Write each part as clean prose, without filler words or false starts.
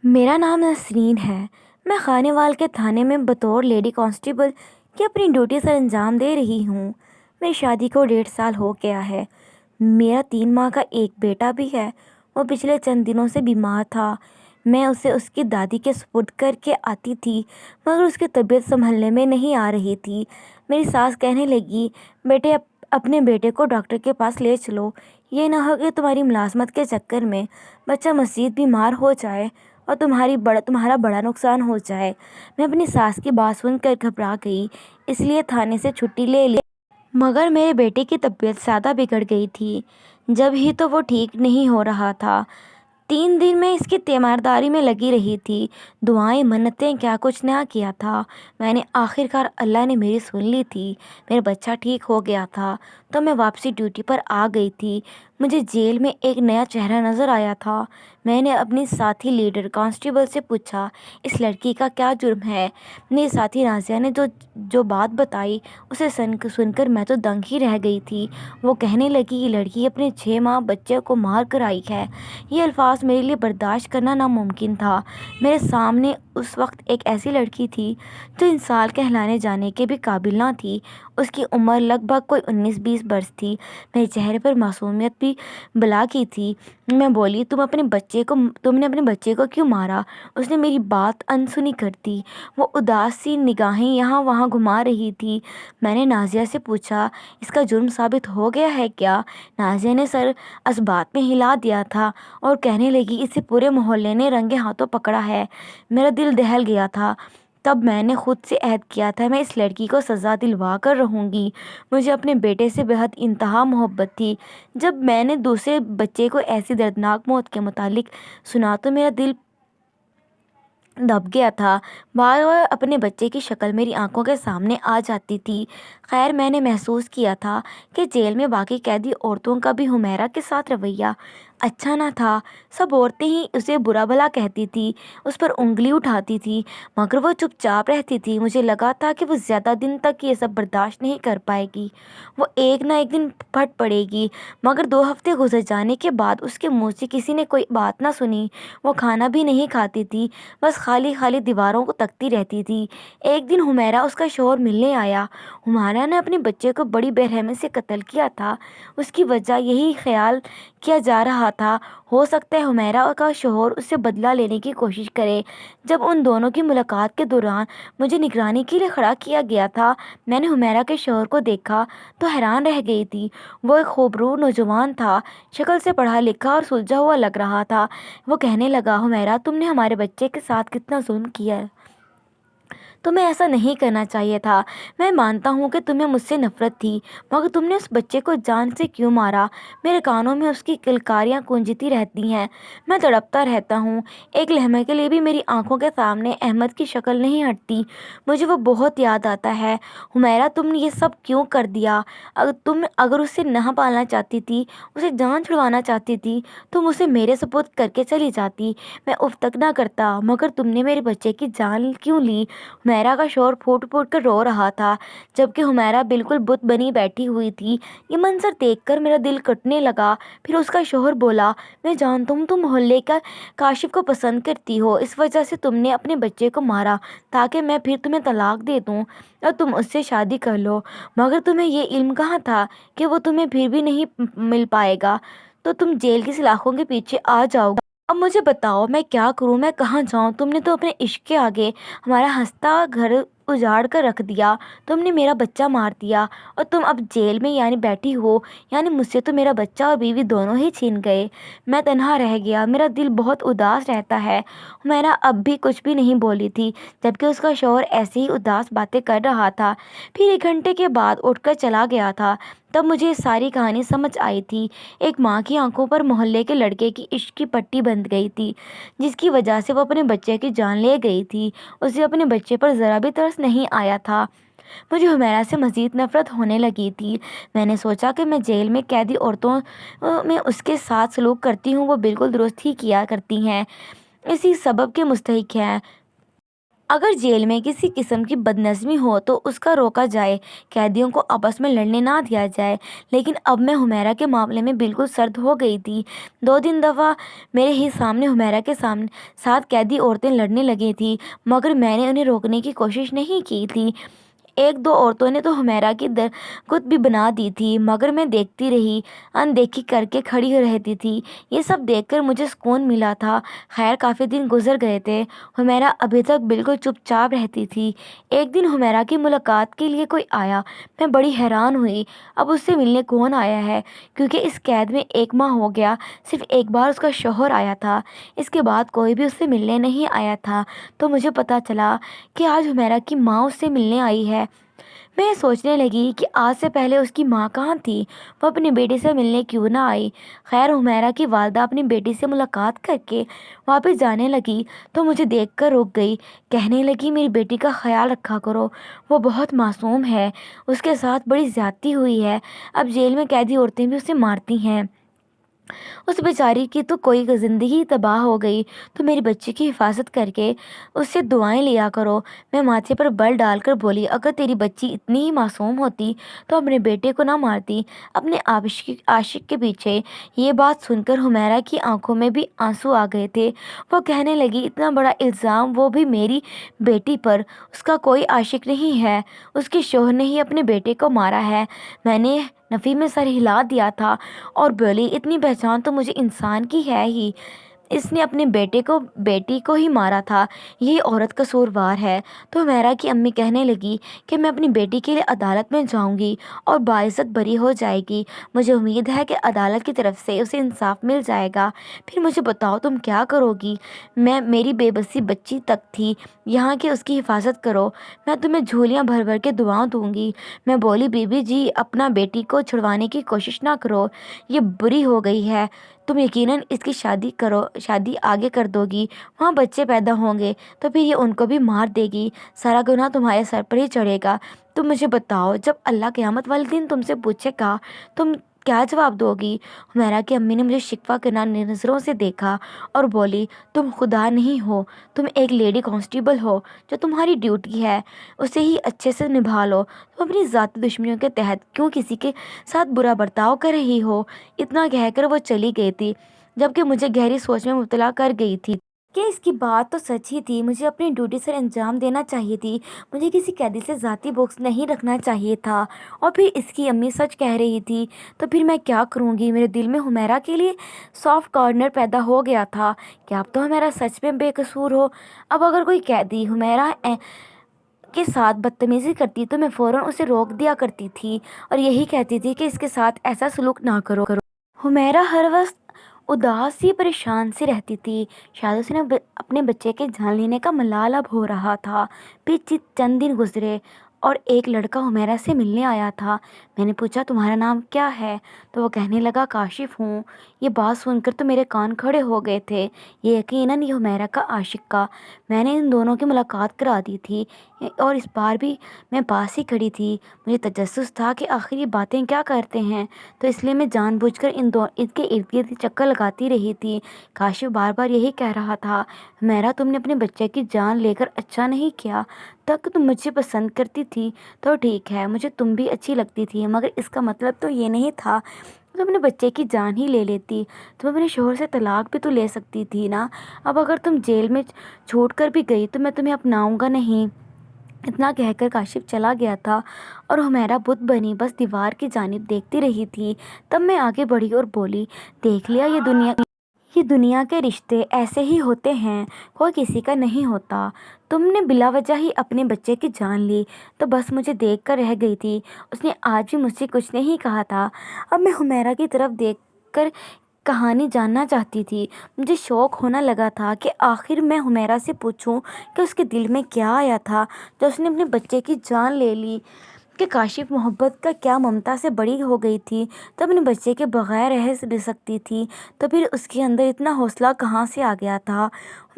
میرا نام نسرین ہے۔ میں خانیوال کے تھانے میں بطور لیڈی کانسٹیبل کی اپنی ڈیوٹی سر انجام دے رہی ہوں۔ میری شادی کو 1.5 سال ہو گیا ہے۔ میرا 3 ماہ کا ایک بیٹا بھی ہے۔ وہ پچھلے چند دنوں سے بیمار تھا۔ میں اسے اس کی دادی کے سپرد کر کے آتی تھی، مگر اس کی طبیعت سنبھلنے میں نہیں آ رہی تھی۔ میری ساس کہنے لگی، بیٹے اپنے بیٹے کو ڈاکٹر کے پاس لے چلو، یہ نہ ہو کہ تمہاری ملازمت کے چکر میں بچہ مزید بیمار ہو جائے اور تمہارا بڑا نقصان ہو جائے۔ میں اپنی ساس کی بات سن کر گھبرا گئی، اس لیے تھانے سے چھٹی لے لی، مگر میرے بیٹے کی طبیعت زیادہ بگڑ گئی تھی۔ جب ہی تو وہ ٹھیک نہیں ہو رہا تھا۔ 3 دن میں اس کی تیمارداری میں لگی رہی تھی، دعائیں منتیں کیا کچھ نہ کیا تھا۔ میں نے آخرکار اللہ نے میری سن لی تھی، میرا بچہ ٹھیک ہو گیا تھا تو میں واپسی ڈیوٹی پر آ گئی تھی۔ مجھے جیل میں ایک نیا چہرہ نظر آیا تھا۔ میں نے اپنی ساتھی لیڈر کانسٹیبل سے پوچھا، اس لڑکی کا کیا جرم ہے؟ میری ساتھی نازیہ نے جو بات بتائی اسے سن کر میں تو دنگ ہی رہ گئی تھی۔ وہ کہنے لگی، یہ لڑکی اپنے 6 ماہ بچے کو مار کر آئی ہے۔ یہ الفاظ میرے لیے برداشت کرنا ناممکن تھا۔ میرے سامنے اس وقت ایک ایسی لڑکی تھی جو انسان کہلانے جانے کے بھی قابل نہ تھی۔ اس کی عمر لگ بھگ کوئی 19-20 برس تھی۔ میرے چہرے پر معصومیت بھی بلا کی تھی۔ میں بولی، تم نے اپنے بچے کو کیوں مارا؟ اس نے میری بات انسنی کر دی۔ وہ اداس سی نگاہیں یہاں وہاں گھما رہی تھی۔ میں نے نازیہ سے پوچھا، اس کا جرم ثابت ہو گیا ہے کیا؟ نازیہ نے سر اس بات میں ہلا دیا تھا اور کہنے لگی، اسے پورے محلے نے رنگے ہاتھوں پکڑا ہے۔ میرا دل دہل گیا تھا۔ تب میں نے خود سے عہد کیا تھا، میں اس لڑکی کو سزا دلوا کر رہوں گی۔ مجھے اپنے بیٹے سے بہت انتہا محبت تھی۔ جب میں نے دوسرے بچے کو ایسی دردناک موت کے متعلق سنا تو میرا دل دب گیا تھا۔ بار بار اپنے بچے کی شکل میری آنکھوں کے سامنے آ جاتی تھی۔ خیر، میں نے محسوس کیا تھا کہ جیل میں باقی قیدی عورتوں کا بھی حمیرہ کے ساتھ رویہ اچھا نہ تھا۔ سب عورتیں ہی اسے برا بھلا کہتی تھی، اس پر انگلی اٹھاتی تھی، مگر وہ چپ چاپ رہتی تھی۔ مجھے لگا تھا کہ وہ زیادہ دن تک یہ سب برداشت نہیں کر پائے گی، وہ ایک نہ ایک دن پھٹ پڑے گی۔ مگر 2 ہفتے گزر جانے کے بعد اس کے منہ سے کسی نے کوئی بات نہ سنی۔ وہ کھانا بھی نہیں کھاتی تھی، بس خالی خالی دیواروں کو تکتی رہتی تھی۔ ایک دن حمیرہ اس کا شوہر ملنے آیا۔ حمیرہ نے اپنے بچے کو بڑی بے رحمی سے قتل کیا تھا۔ اس کی وجہ یہی خیال کیا جا رہا تھا، ہو سکتا ہے حمیرہ کا شوہر اس سے بدلہ لینے کی کوشش کرے۔ جب ان دونوں کی ملاقات کے دوران مجھے نگرانی کے لیے کھڑا کیا گیا تھا، میں نے حمیرہ کے شوہر کو دیکھا تو حیران رہ گئی تھی۔ وہ ایک خوبرو نوجوان تھا، شکل سے پڑھا لکھا اور سلجھا ہوا لگ رہا تھا۔ وہ کہنے لگا، حمیرہ، تم نے ہمارے بچے کے ساتھ کتنا ظلم کیا ہے۔ تمہیں ایسا نہیں کرنا چاہیے تھا۔ میں مانتا ہوں کہ تمہیں مجھ سے نفرت تھی، مگر تم نے اس بچے کو جان سے کیوں مارا؟ میرے کانوں میں اس کی کلکاریاں گونجتی رہتی ہیں۔ میں تڑپتا رہتا ہوں۔ ایک لمحے کے لیے بھی میری آنکھوں کے سامنے احمد کی شکل نہیں ہٹتی۔ مجھے وہ بہت یاد آتا ہے۔ حمیرہ، تم نے یہ سب کیوں کر دیا؟ اگر اسے نہ پالنا چاہتی تھی، اسے جان چھڑوانا چاہتی تھی، تم اسے میرے سپرد کر کے چلی جاتی، میں اف تک نہ کرتا، مگر تم نے میرے بچے کی جان کیوں لی؟ حمیرہ کا شوہر پھوٹ پھوٹ کر رو رہا تھا، جبکہ حمیرہ بالکل بت بنی بیٹھی ہوئی تھی۔ یہ منظر دیکھ کر میرا دل کٹنے لگا۔ پھر اس کا شوہر بولا، میں جانتا ہوں تم محلے کا کاشف کو پسند کرتی ہو، اس وجہ سے تم نے اپنے بچے کو مارا تاکہ میں پھر تمہیں طلاق دے دوں اور تم اس سے شادی کر لو، مگر تمہیں یہ علم کہاں تھا کہ وہ تمہیں پھر بھی نہیں مل پائے گا، تو تم جیل کی سلاخوں کے پیچھے آ جاؤ گے۔ اب مجھے بتاؤ میں کیا کروں، میں کہاں جاؤں؟ تم نے تو اپنے عشق کے آگے ہمارا ہنستا گھر اجاڑ کر رکھ دیا، تم نے میرا بچہ مار دیا اور تم اب جیل میں بیٹھی ہو، مجھ سے تو میرا بچہ اور بیوی دونوں ہی چھین گئے۔ میں تنہا رہ گیا، میرا دل بہت اداس رہتا ہے۔ حمیرہ اب بھی کچھ بھی نہیں بولی تھی، جبکہ اس کا شوہر ایسے ہی اداس باتیں کر رہا تھا۔ پھر 1 گھنٹے کے بعد اٹھ کر چلا گیا تھا۔ تب مجھے یہ ساری کہانی سمجھ آئی تھی۔ ایک ماں کی آنکھوں پر محلے کے لڑکے کی عشق کی پٹی بندھ گئی تھی، جس کی وجہ سے وہ اپنے بچے کی جان لے گئی تھی۔ اسے اپنے بچے پر ذرا بھی ترس نہیں آیا تھا۔ مجھے حمیرہ سے مزید نفرت ہونے لگی تھی۔ میں نے سوچا کہ میں جیل میں قیدی عورتوں میں اس کے ساتھ سلوک کرتی ہوں، وہ بالکل درست ہی کیا کرتی ہیں، اسی سبب کے مستحق ہیں۔ اگر جیل میں کسی قسم کی بدنظمی ہو تو اس کا روکا جائے، قیدیوں کو آپس میں لڑنے نہ دیا جائے، لیکن اب میں حمیرہ کے معاملے میں بالکل سرد ہو گئی تھی۔ دفعہ میرے ہی سامنے حمیرہ کے ساتھ قیدی عورتیں لڑنے لگی تھیں، مگر میں نے انہیں روکنے کی کوشش نہیں کی تھی۔ ایک دو عورتوں نے تو حمیرہ کی درگت بھی بنا دی تھی، مگر میں دیکھتی رہی، اندیکھی کر کے کھڑی رہتی تھی۔ یہ سب دیکھ کر مجھے سکون ملا تھا۔ خیر کافی دن گزر گئے تھے، حمیرہ ابھی تک بالکل چپ چاپ رہتی تھی۔ ایک دن حمیرہ کی ملاقات کے لیے کوئی آیا، میں بڑی حیران ہوئی، اب اس سے ملنے کون آیا ہے، کیونکہ اس قید میں 1 ماہ ہو گیا، صرف ایک بار اس کا شوہر آیا تھا، اس کے بعد کوئی بھی اس سے ملنے نہیں آیا تھا۔ تو مجھے پتا چلا کہ آج حمیرہ کی ماں اس سے ملنے آئی ہے۔ میں یہ سوچنے لگی کہ آج سے پہلے اس کی ماں کہاں تھی، وہ اپنی بیٹی سے ملنے کیوں نہ آئی۔ خیر حمیرہ کی والدہ اپنی بیٹی سے ملاقات کر کے واپس جانے لگی تو مجھے دیکھ کر رک گئی، کہنے لگی میری بیٹی کا خیال رکھا کرو، وہ بہت معصوم ہے، اس کے ساتھ بڑی زیادتی ہوئی ہے، اب جیل میں قیدی عورتیں بھی اسے مارتی ہیں، اس بیچاری کی تو کوئی زندگی تباہ ہو گئی، تو میری بچی کی حفاظت کر کے اس سے دعائیں لیا کرو۔ میں ماتھے پر بل ڈال کر بولی، اگر تیری بچی اتنی ہی معصوم ہوتی تو اپنے بیٹے کو نہ مارتی اپنے عاشق کے پیچھے۔ یہ بات سن کر حمیرہ کی آنکھوں میں بھی آنسو آ گئے تھے۔ وہ کہنے لگی اتنا بڑا الزام، وہ بھی میری بیٹی پر، اس کا کوئی عاشق نہیں ہے، اس کے شوہر نے ہی اپنے بیٹے کو مارا ہے۔ میں نے نفی میں سر ہلا دیا تھا اور بولی اتنی پہچان تو مجھے انسان کی ہے ہی، اس نے اپنے بیٹی کو ہی مارا تھا، یہی عورت قصوروار ہے۔ تو حمیرہ کی امی کہنے لگی کہ میں اپنی بیٹی کے لیے عدالت میں جاؤں گی اور باعزت بری ہو جائے گی، مجھے امید ہے کہ عدالت کی طرف سے اسے انصاف مل جائے گا، پھر مجھے بتاؤ تم کیا کرو گی۔ میری بے بسی بچی تک تھی یہاں کہ اس کی حفاظت کرو، میں تمہیں جھولیاں بھر بھر کے دعا دوں گی۔ میں بولی بی بی جی اپنا بیٹی کو چھڑوانے کی کوشش نہ کرو، یہ بری ہو گئی ہے، تم یقیناً اس کی شادی آگے کر دو گی، وہاں بچے پیدا ہوں گے تو پھر یہ ان کو بھی مار دے گی، سارا گناہ تمہارے سر پر ہی چڑھے گا۔ تم مجھے بتاؤ جب اللہ قیامت والے دن تم سے پوچھے گا تم کیا جواب دو گی۔ حمیرہ کی امی نے مجھے شکوہ کرنا نظروں سے دیکھا اور بولی تم خدا نہیں ہو، تم ایک لیڈی کانسٹیبل ہو، جو تمہاری ڈیوٹی ہے اسے ہی اچھے سے نبھا لو، تم اپنی ذاتی دشمنیوں کے تحت کیوں کسی کے ساتھ برا برتاؤ کر رہی ہو۔ اتنا کہہ کر وہ چلی گئی تھی، جبکہ مجھے گہری سوچ میں مبتلا کر گئی تھی کہ اس کی بات تو سچ ہی تھی، مجھے اپنی ڈیوٹی سر انجام دینا چاہیے تھی، مجھے کسی قیدی سے ذاتی بغض نہیں رکھنا چاہیے تھا، اور پھر اس کی امی سچ کہہ رہی تھی، تو پھر میں کیا کروں گی۔ میرے دل میں حمیرہ کے لیے سافٹ کارنر پیدا ہو گیا تھا کہ اب تو حمیرہ سچ میں بے قصور ہو، اب اگر کوئی قیدی حمیرہ کے ساتھ بدتمیزی کرتی تو میں فوراً اسے روک دیا کرتی تھی اور یہی کہتی تھی کہ اس کے ساتھ ایسا سلوک نہ کرو۔ حمیرہ ہر وقت اداس سی پریشان سی رہتی تھی، شاید اسے اپنے بچے کے جان لینے کا ملال اب ہو رہا تھا۔ پھر چند دن گزرے اور ایک لڑکا حمیرہ سے ملنے آیا تھا۔ میں نے پوچھا تمہارا نام کیا ہے، تو وہ کہنے لگا کاشف ہوں۔ یہ بات سن کر تو میرے کان کھڑے ہو گئے تھے، یہ یقیناً یہ حمیرہ کا عاشق کا، میں نے ان دونوں کی ملاقات کرا دی تھی اور اس بار بھی میں پاس ہی کھڑی تھی، مجھے تجسس تھا کہ آخر یہ باتیں کیا کرتے ہیں، تو اس لیے میں جان بوجھ کر ان کے ارد گرد چکر لگاتی رہی تھی۔ کاشف بار بار یہی کہہ رہا تھا حمیرہ تم نے اپنے بچے کی جان لے کر اچھا نہیں کیا، تک تم مجھے پسند کرتی تھی تو ٹھیک ہے، مجھے تم بھی اچھی لگتی تھی، مگر اس کا مطلب تو یہ نہیں تھا تم اپنے بچے کی جان ہی لے لیتی، تم اپنے شوہر سے طلاق بھی تو لے سکتی تھی نا، اب اگر تم جیل میں چھوٹ کر بھی گئی تو میں تمہیں اپناؤں گا نہیں۔ اتنا کہہ کر کاشف چلا گیا تھا اور حمیرہ بت بنی بس دیوار کی جانب دیکھتی رہی تھی۔ تب میں آگے بڑھی اور بولی دیکھ لیا، یہ دنیا کے رشتے ایسے ہی ہوتے ہیں، کوئی کسی کا نہیں ہوتا، تم نے بلا وجہ ہی اپنے بچے کی جان لی تو بس مجھے دیکھ کر رہ گئی تھی، اس نے آج بھی مجھ سے کچھ نہیں کہا تھا۔ اب میں حمیرہ کی طرف دیکھ کر کہانی جاننا چاہتی تھی، مجھے شوق ہونا لگا تھا کہ آخر میں حمیرہ سے پوچھوں کہ اس کے دل میں کیا آیا تھا جو اس نے اپنے بچے کی جان لے لی، کہ کاشف محبت کا کیا ممتا سے بڑی ہو گئی تھی تو اپنے بچے کے بغیر رہ سکتی تھی، تو پھر اس کے اندر اتنا حوصلہ کہاں سے آ گیا تھا۔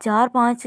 4-5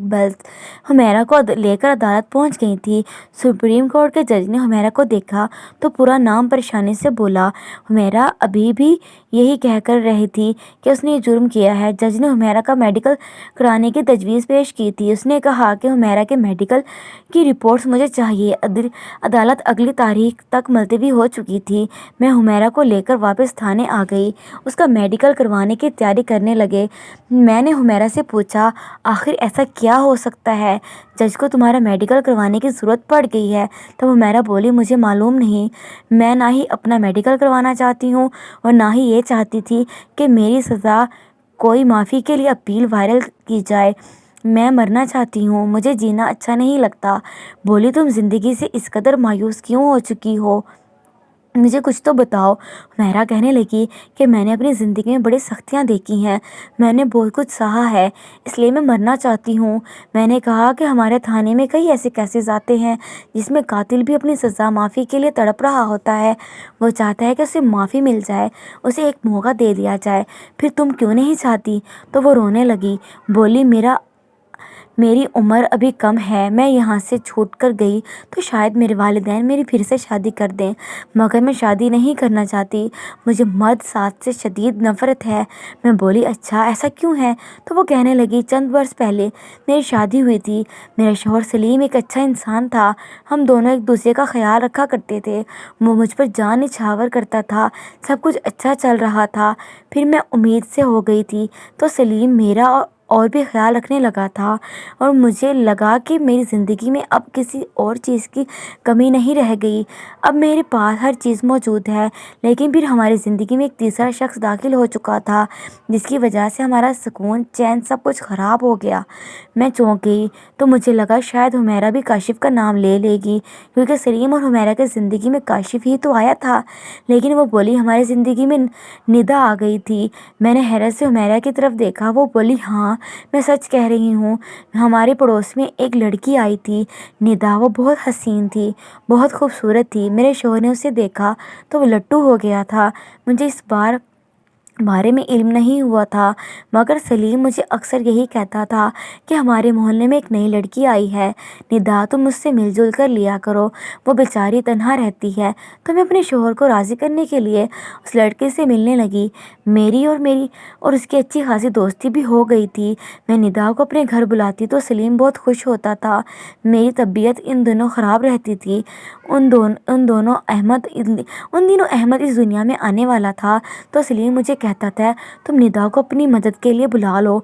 بلز حمیرہ کو لے کر عدالت پہنچ گئی تھی۔ سپریم کورٹ کے جج نے حمیرہ کو دیکھا تو پورا نام پریشانی سے بولا۔ حمیرہ ابھی بھی یہی کہہ کر رہی تھی کہ اس نے یہ جرم کیا ہے۔ جج نے حمیرہ کا میڈیکل کرانے کی تجویز پیش کی تھی۔ اس نے کہا کہ حمیرہ کے میڈیکل کی رپورٹس مجھے چاہیے۔ عدالت اگلی تاریخ تک ملتوی ہو چکی تھی۔ میں حمیرہ کو لے کر واپس تھانے آ گئی۔ اس کا میڈیکل کروانے کی تیاری کرنے لگے۔ میں نے حمیرہ سے پوچھا، آخر ایسا کیا ہو سکتا ہے جج کو تمہارا میڈیکل کروانے کی ضرورت پڑ گئی ہے؟ تب حمیرہ بولی، مجھے معلوم نہیں، میں نہ ہی اپنا میڈیکل کروانا چاہتی ہوں اور نہ ہی یہ چاہتی تھی کہ میری سزا کوئی معافی کے لیے اپیل وائرل کی جائے۔ میں مرنا چاہتی ہوں، مجھے جینا اچھا نہیں لگتا۔ بولی، تم زندگی سے اس قدر مایوس کیوں ہو چکی ہو؟ مجھے کچھ تو بتاؤ۔ حمیرہ کہنے لگی کہ میں نے اپنی زندگی میں بڑی سختیاں دیکھی ہیں، میں نے بہت کچھ سہا ہے، اس لیے میں مرنا چاہتی ہوں۔ میں نے کہا کہ ہمارے تھانے میں کئی ایسے کیسز آتے ہیں جس میں قاتل بھی اپنی سزا معافی کے لیے تڑپ رہا ہوتا ہے، وہ چاہتا ہے کہ اسے معافی مل جائے، اسے ایک موقع دے دیا جائے، پھر تم کیوں نہیں چاہتی؟ تو وہ رونے لگی، بولی، میری عمر ابھی کم ہے، میں یہاں سے چھوٹ کر گئی تو شاید میرے والدین میری پھر سے شادی کر دیں، مگر میں شادی نہیں کرنا چاہتی، مجھے مرد ساتھ سے شدید نفرت ہے۔ میں بولی، اچھا ایسا کیوں ہے؟ تو وہ کہنے لگی، چند برس پہلے میری شادی ہوئی تھی، میرا شوہر سلیم ایک اچھا انسان تھا، ہم دونوں ایک دوسرے کا خیال رکھا کرتے تھے، وہ مجھ پر جان نچھاور کرتا تھا، سب کچھ اچھا چل رہا تھا، پھر میں امید سے ہو گئی تھی تو سلیم میرا اور بھی خیال رکھنے لگا تھا اور مجھے لگا کہ میری زندگی میں اب کسی اور چیز کی کمی نہیں رہ گئی، اب میرے پاس ہر چیز موجود ہے، لیکن پھر ہماری زندگی میں ایک تیسرا شخص داخل ہو چکا تھا جس کی وجہ سے ہمارا سکون، چین، سب کچھ خراب ہو گیا۔ میں چونک گئی تو مجھے لگا شاید حمیرہ بھی کاشف کا نام لے لے گی، کیونکہ سلیم اور حمیرہ کی زندگی میں کاشف ہی تو آیا تھا، لیکن وہ بولی، ہماری زندگی میں ندا آ گئی تھی۔ میں نے حیرت سے حمیرہ کی طرف دیکھا، وہ بولی، ہاں میں سچ کہہ رہی ہوں، ہمارے پڑوس میں ایک لڑکی آئی تھی، ندا، وہ بہت حسین تھی، بہت خوبصورت تھی، میرے شوہر نے اسے دیکھا تو وہ لٹو ہو گیا تھا، مجھے اس بارے میں علم نہیں ہوا تھا، مگر سلیم مجھے اکثر یہی کہتا تھا کہ ہمارے محلے میں ایک نئی لڑکی آئی ہے، ندا، تم اس سے مل جل کر لیا کرو، وہ بیچاری تنہا رہتی ہے۔ تو میں اپنے شوہر کو راضی کرنے کے لیے اس لڑکے سے ملنے لگی، میری اور اس کی اچھی خاصی دوستی بھی ہو گئی تھی۔ میں ندا کو اپنے گھر بلاتی تو سلیم بہت خوش ہوتا تھا، میری طبیعت ان دنوں خراب رہتی تھی، ان دنوں احمد اس دنیا میں آنے والا تھا، تو سلیم مجھے کہتا تھا، تم ندا کو اپنی مدد کے لیے بلا لو۔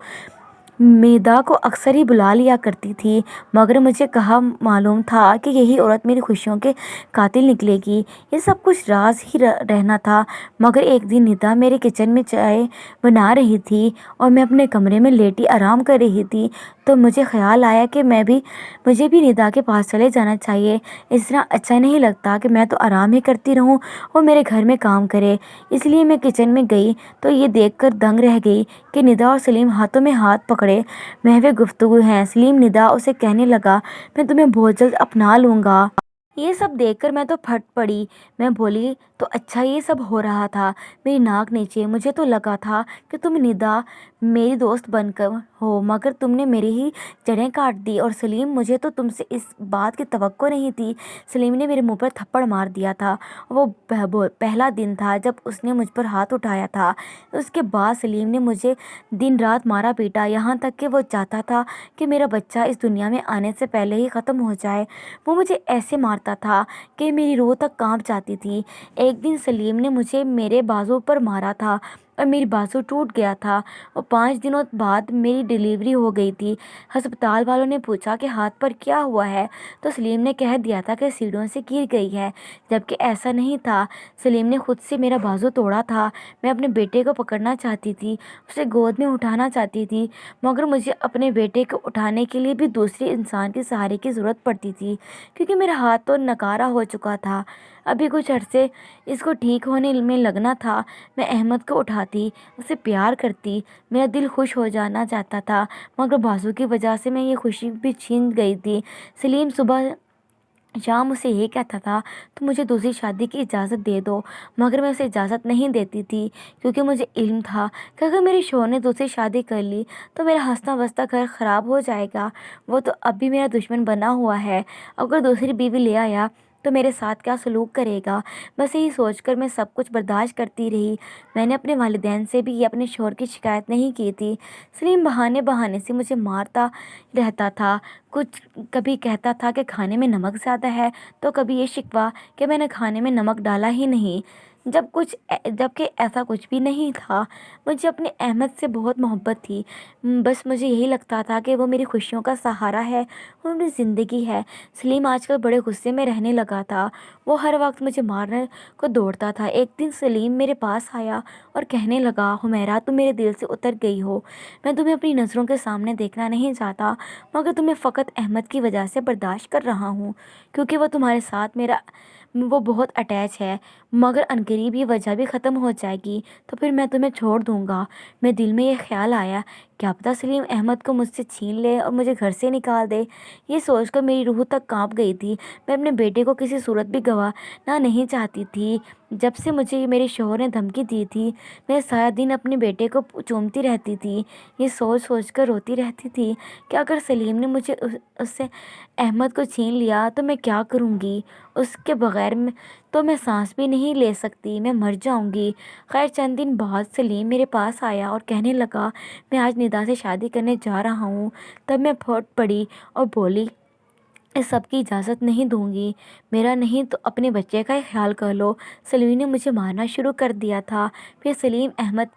ندا کو اکثر ہی بلا لیا کرتی تھی، مگر مجھے کہاں معلوم تھا کہ یہی عورت میری خوشیوں کے قاتل نکلے گی، یہ سب کچھ راز ہی رہنا تھا۔ مگر ایک دن ندا میرے کچن میں چائے بنا رہی تھی اور میں اپنے کمرے میں لیٹی آرام کر رہی تھی، تو مجھے خیال آیا کہ مجھے بھی ندا کے پاس چلے جانا چاہیے، اس طرح اچھا نہیں لگتا کہ میں تو آرام ہی کرتی رہوں اور میرے گھر میں کام کرے۔ اس لیے میں کچن میں گئی تو یہ دیکھ کر دنگ رہ گئی کہ ندا اور سلیم ہاتھوں میں ہاتھ پکڑے محو گفتگو ہیں۔ سلیم ندا اسے کہنے لگا، میں تمہیں بہت جلد اپنا لوں گا۔ یہ سب دیکھ کر میں تو پھٹ پڑی، میں بولی، تو اچھا یہ سب ہو رہا تھا میری ناک نیچے، مجھے تو لگا تھا کہ تم ندا میری دوست بن کر ہو، مگر تم نے میری ہی جڑیں کاٹ دی۔ اور سلیم، مجھے تو تم سے اس بات کی توقع نہیں تھی۔ سلیم نے میرے منہ پر تھپڑ مار دیا تھا، وہ پہلا دن تھا جب اس نے مجھ پر ہاتھ اٹھایا تھا، اس کے بعد سلیم نے مجھے دن رات مارا پیٹا، یہاں تک کہ وہ چاہتا تھا کہ میرا بچہ اس دنیا میں آنے سے پہلے ہی ختم ہو جائے۔ وہ مجھے ایسے مارتا تھا کہ میری روح تک کانپ جاتی تھی۔ ایک دن سلیم نے مجھے میرے بازو پر مارا تھا اور میری بازو ٹوٹ گیا تھا، اور 5 دنوں بعد میری ڈیلیوری ہو گئی تھی۔ ہسپتال والوں نے پوچھا کہ ہاتھ پر کیا ہوا ہے، تو سلیم نے کہہ دیا تھا کہ سیڑھیوں سے گر گئی ہے، جبکہ ایسا نہیں تھا، سلیم نے خود سے میرا بازو توڑا تھا۔ میں اپنے بیٹے کو پکڑنا چاہتی تھی، اسے گود میں اٹھانا چاہتی تھی، مگر مجھے اپنے بیٹے کو اٹھانے کے لیے بھی دوسرے انسان کے سہارے کی ضرورت پڑتی تھی، کیونکہ میرا ہاتھ تو ناکارہ ہو چکا تھا۔ ابھی کچھ عرصے اس کو ٹھیک ہونے میں لگنا تھا، میں احمد کو اٹھاتی، اسے پیار کرتی، میرا دل خوش ہو جانا چاہتا تھا، مگر بازو کی وجہ سے میں یہ خوشی بھی چھین گئی تھی۔ سلیم صبح شام اسے یہ کہتا تھا تو مجھے دوسری شادی کی اجازت دے دو، مگر میں اسے اجازت نہیں دیتی تھی، کیونکہ مجھے علم تھا کہ اگر میرے شوہر نے دوسری شادی کر لی تو میرا ہنستا بستا گھر خراب ہو جائے گا۔ وہ تو اب بھی میرا دشمن بنا ہوا ہے، اگر دوسری بیوی لے آیا تو میرے ساتھ کیا سلوک کرے گا۔ بس یہی سوچ کر میں سب کچھ برداشت کرتی رہی۔ میں نے اپنے والدین سے بھی اپنے شوہر کی شکایت نہیں کی تھی۔ سلیم بہانے بہانے سے مجھے مارتا رہتا تھا، کچھ کبھی کہتا تھا کہ کھانے میں نمک زیادہ ہے، تو کبھی یہ شکوہ کہ میں نے کھانے میں نمک ڈالا ہی نہیں، جبکہ ایسا کچھ بھی نہیں تھا۔ مجھے اپنے احمد سے بہت محبت تھی، بس مجھے یہی لگتا تھا کہ وہ میری خوشیوں کا سہارا ہے، وہ میری زندگی ہے۔ سلیم آج کل بڑے غصے میں رہنے لگا تھا، وہ ہر وقت مجھے مارنے کو دوڑتا تھا۔ ایک دن سلیم میرے پاس آیا اور کہنے لگا، حمیرہ تم میرے دل سے اتر گئی ہو، میں تمہیں اپنی نظروں کے سامنے دیکھنا نہیں چاہتا، مگر تمہیں فقط احمد کی وجہ سے برداشت کر رہا ہوں، کیونکہ وہ تمہارے ساتھ وہ بہت اٹیچ ہے، مگر عنقریب یہ وجہ بھی ختم ہو جائے گی تو پھر میں تمہیں چھوڑ دوں گا۔ میرے دل میں یہ خیال آیا، کیا پتہ سلیم احمد کو مجھ سے چھین لے اور مجھے گھر سے نکال دے۔ یہ سوچ کر میری روح تک کانپ گئی تھی۔ میں اپنے بیٹے کو کسی صورت بھی گنوانا نہیں چاہتی تھی۔ جب سے مجھے میرے شوہر نے دھمکی دی تھی، میں سارا دن اپنے بیٹے کو چومتی رہتی تھی، یہ سوچ سوچ کر روتی رہتی تھی کہ اگر سلیم نے مجھے اس سے احمد کو چھین لیا تو میں کیا کروں گی، اس کے بغیر تو میں سانس بھی نہیں لے سکتی، میں مر جاؤں گی۔ خیر چند دن بعد سلیم میرے پاس آیا اور کہنے لگا، میں آج ندا سے شادی کرنے جا رہا ہوں۔ تب میں پھٹ پڑی اور بولی، اس سب کی اجازت نہیں دوں گی، میرا نہیں تو اپنے بچے کا ہی خیال کر لو۔ سلیم نے مجھے مارنا شروع کر دیا تھا۔ پھر سلیم احمد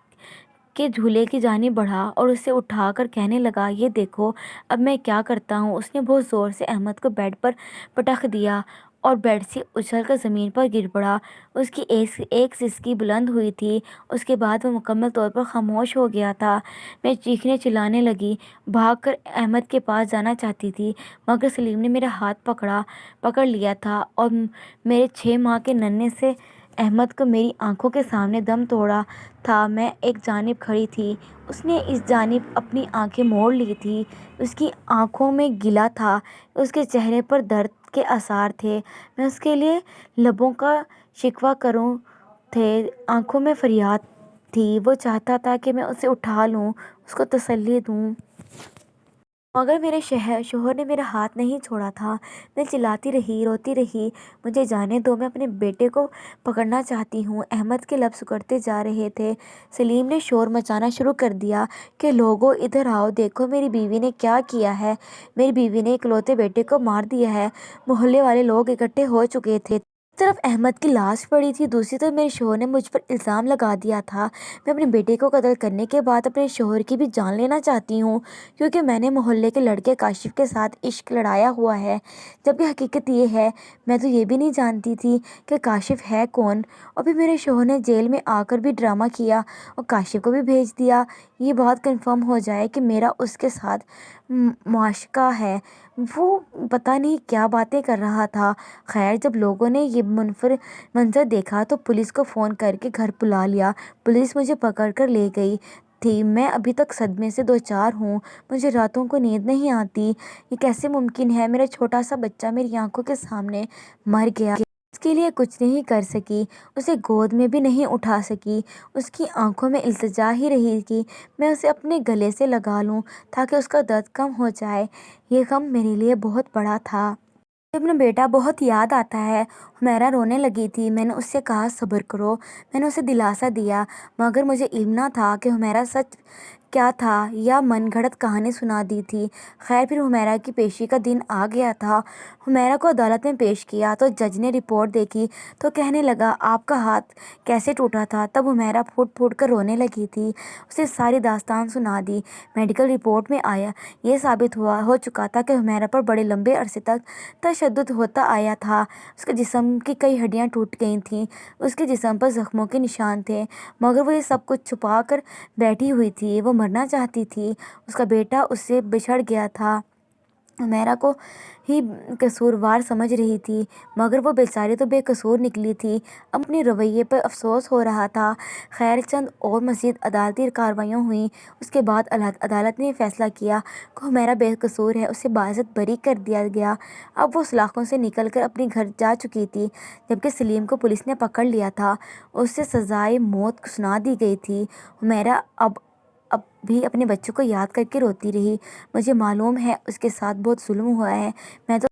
کے جھولے کی جانب بڑھا اور اسے اٹھا کر کہنے لگا، یہ دیکھو اب میں کیا کرتا ہوں۔ اس نے بہت زور سے احمد کو بیڈ پر پٹخ دیا اور بیڈ سے اچھل کر زمین پر گر پڑا۔ اس کی ایک سسکی بلند ہوئی تھی، اس کے بعد وہ مکمل طور پر خاموش ہو گیا تھا۔ میں چیخنے چلانے لگی، بھاگ کر احمد کے پاس جانا چاہتی تھی، مگر سلیم نے میرا ہاتھ پکڑ لیا تھا اور میرے 6 ماہ کے ننھے سے احمد کو میری آنکھوں کے سامنے دم توڑا تھا۔ میں ایک جانب کھڑی تھی، اس نے اس جانب اپنی آنکھیں موڑ لی تھی، اس کی آنکھوں میں گلہ تھا، اس کے چہرے پر درد کے آثار تھے۔ میں اس کے لیے لبوں کا شکوہ کروں تھے، آنکھوں میں فریاد تھی۔ وہ چاہتا تھا کہ میں اسے اٹھا لوں، اس کو تسلی دوں، مگر میرے شوہر نے میرا ہاتھ نہیں چھوڑا تھا۔ میں چلاتی رہی، روتی رہی، مجھے جانے دو، میں اپنے بیٹے کو پکڑنا چاہتی ہوں۔ احمد کے لب سکڑتے جا رہے تھے۔ سلیم نے شور مچانا شروع کر دیا کہ لوگو ادھر آؤ، دیکھو میری بیوی نے کیا کیا ہے، میری بیوی نے اکلوتے بیٹے کو مار دیا ہے۔ محلے والے لوگ اکٹھے ہو چکے تھے۔ ایک طرف احمد کی لاش پڑی تھی، دوسری طرف میرے شوہر نے مجھ پر الزام لگا دیا تھا۔ میں اپنے بیٹے کو قتل کرنے کے بعد اپنے شوہر کی بھی جان لینا چاہتی ہوں، کیونکہ میں نے محلے کے لڑکے کاشف کے ساتھ عشق لڑایا ہوا ہے، جبکہ حقیقت یہ ہے میں تو یہ بھی نہیں جانتی تھی کہ کاشف ہے کون۔ اور پھر میرے شوہر نے جیل میں آ کر بھی ڈرامہ کیا اور کاشف کو بھی بھیج دیا۔ یہ بات کنفرم ہو جائے کہ میرا اس کے ساتھ معاشقہ ہے، وہ پتہ نہیں کیا باتیں کر رہا تھا۔ خیر جب لوگوں نے یہ منظر دیکھا تو پولیس کو فون کر کے گھر بلا لیا۔ پولیس مجھے پکڑ کر لے گئی تھی۔ میں ابھی تک صدمے سے دوچار ہوں، مجھے راتوں کو نیند نہیں آتی۔ یہ کیسے ممکن ہے، میرا چھوٹا سا بچہ میری آنکھوں کے سامنے مر گیا، اس کے لیے کچھ نہیں کر سکی، اسے گود میں بھی نہیں اٹھا سکی، اس کی آنکھوں میں التجا ہی رہی کہ میں اسے اپنے گلے سے لگا لوں تاکہ اس کا درد کم ہو جائے۔ یہ غم میرے لیے بہت بڑا تھا۔ مجھے اپنا بیٹا بہت یاد آتا ہے۔ حمیرہ رونے لگی تھی۔ میں نے اس سے کہا، صبر کرو، میں نے اسے دلاسا دیا، مگر مجھے علم نہ تھا کہ حمیرہ سچ کیا تھا یا من گھڑت کہانی سنا دی تھی۔ خیر پھر حمیرہ کی پیشی کا دن آ گیا تھا۔ حمیرہ کو عدالت میں پیش کیا تو جج نے رپورٹ دیکھی تو کہنے لگا، آپ کا ہاتھ کیسے ٹوٹا تھا؟ تب حمیرہ پھوٹ پھوٹ کر رونے لگی تھی۔ اسے ساری داستان سنا دی۔ میڈیکل رپورٹ میں یہ ثابت ہو چکا تھا کہ حمیرہ پر بڑے لمبے عرصے تک تشدد ہوتا آیا تھا، اس کے جسم کی کئی ہڈیاں ٹوٹ گئی تھیں، اس کے جسم پر زخموں کے نشان تھے، مگر وہ یہ سب کچھ چھپا کر بیٹھی ہوئی تھی۔ وہ مرنا چاہتی تھی، اس کا بیٹا اس سے بچھڑ گیا تھا، حمیرہ کو ہی قصوروار سمجھ رہی تھی، مگر وہ بیچاری تو بے قصور نکلی تھی۔ اب اپنے رویے پر افسوس ہو رہا تھا۔ خیر چند اور مزید عدالتی کارروائیاں ہوئیں۔ اس کے بعد عدالت نے یہ فیصلہ کیا کہ حمیرہ بے قصور ہے، اسے باعزت بری کر دیا گیا۔ اب وہ سلاخوں سے نکل کر اپنے گھر جا چکی تھی، جبکہ سلیم کو پولیس نے پکڑ لیا تھا۔ اسے سزائے موت سنا دی گئی تھی۔ حمیرہ اب بھی اپنے بچوں کو یاد کر کے روتی رہی۔ مجھے معلوم ہے اس کے ساتھ بہت ظلم ہوا ہے، میں تو